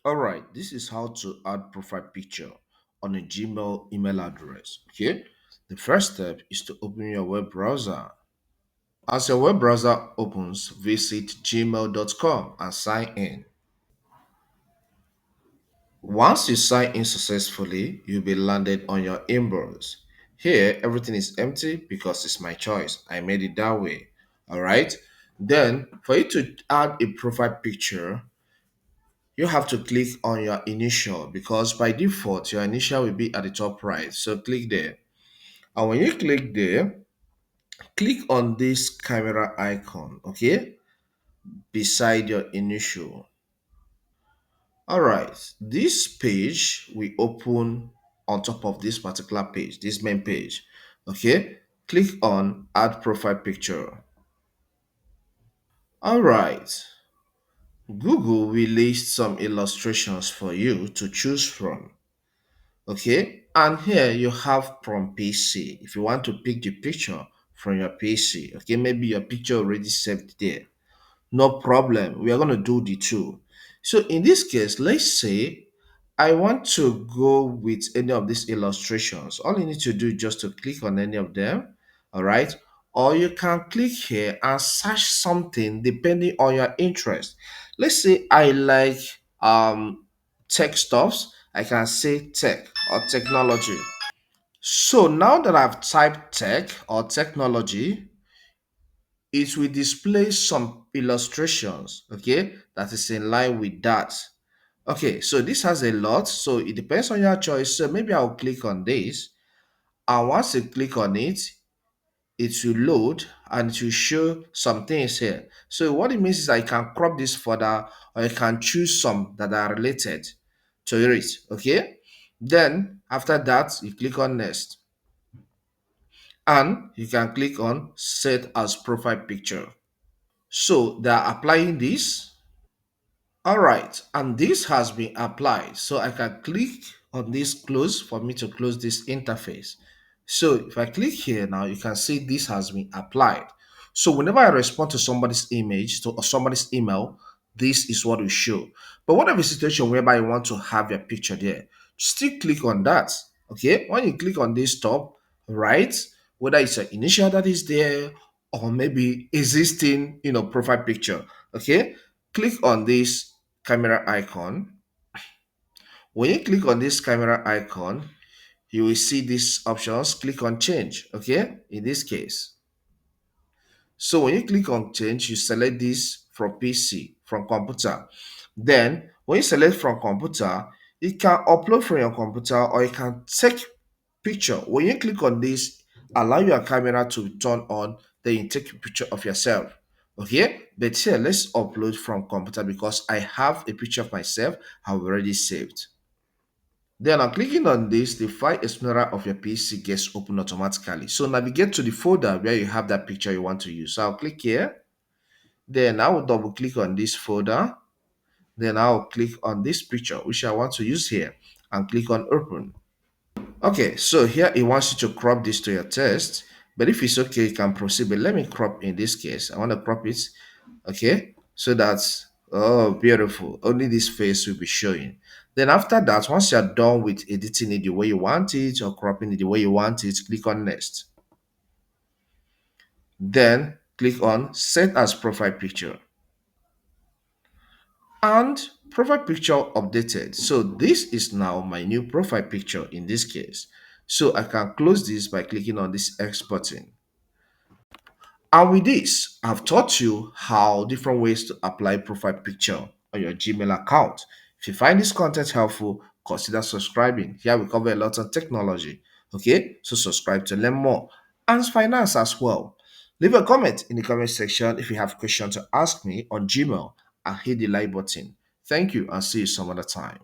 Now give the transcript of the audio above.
All right, this is how to add profile picture on a Gmail email address. Okay, the first step is to open your web browser. As your web browser opens, visit gmail.com and sign in. Once you sign in successfully, you'll be landed on your inbox. Here, everything is empty because it's my choice. I made it that way. All right. Then, for you to add a profile picture, you have to click on your initial because by default, your initial will be at the top right. So, click there. And when you click there, click on this camera icon, okay, beside your initial. All right, this page we open on top of this particular page, this main page. Okay, click on add profile picture. All right, Google will list some illustrations for you to choose from. Okay, and here you have from PC. If you want to pick the picture from your PC, okay, maybe your picture already saved there. No problem. We are going to do the two. So in this case, let's say I want to go with any of these illustrations. All you need to do is just to click on any of them. All right. Or you can click here and search something depending on your interest. Let's say I like tech stuffs. I can say tech or technology. So now that I've typed tech or technology, it will display some illustrations, okay, that is in line with that. Okay, so this has a lot, so it depends on your choice. So maybe I'll click on this, and once you click on it, it will load and it will show some things here. So what it means is I can crop this further, or I can choose some that are related to it, okay. Then after that, you click on next, and you can click on set as profile picture. So they are applying this. All right, and this has been applied. So I can click on this close for me to close this interface. So if I click here now, you can see this has been applied. So whenever I respond to somebody's image, to or somebody's email, this is what will show. But what if a situation whereby you want to have your picture there? Still click on that. Okay, when you click on this top right, whether it's an initial that is there or maybe existing, profile picture. Okay, click on this camera icon. When you click on this camera icon, you will see these options. Click on change, okay, in this case. So when you click on change, you select this from PC, from computer. Then when you select from computer, you can upload from your computer or you can take picture. When you click on this, allow your camera to turn on, then you take a picture of yourself. Okay, but here let's upload from computer because I have a picture of myself I've already saved. Then on clicking on this, the file explorer of your PC gets opened automatically. So navigate to the folder where you have that picture you want to use. So I'll click here. Then I will double click on this folder. Then I'll click on this picture which I want to use here and click on open. Okay, so here it wants you to crop this to your test, but if it's okay, you can proceed. But let me crop in this case. I want to crop it, okay, so that's oh beautiful. Only this face will be showing. Then after that, once you're done with editing it the way you want it or cropping it the way you want it, click on next. Then click on set as profile picture. And profile picture updated. So this is now my new profile picture in this case. So I can close this by clicking on this X button. And with this, I've taught you how different ways to apply profile picture on your Gmail account. If you find this content helpful, consider subscribing. Here we cover a lot on technology. Okay, so subscribe to learn more and finance as well. Leave a comment in the comment section if you have questions to ask me on Gmail and hit the like button. Thank you and see you some other time.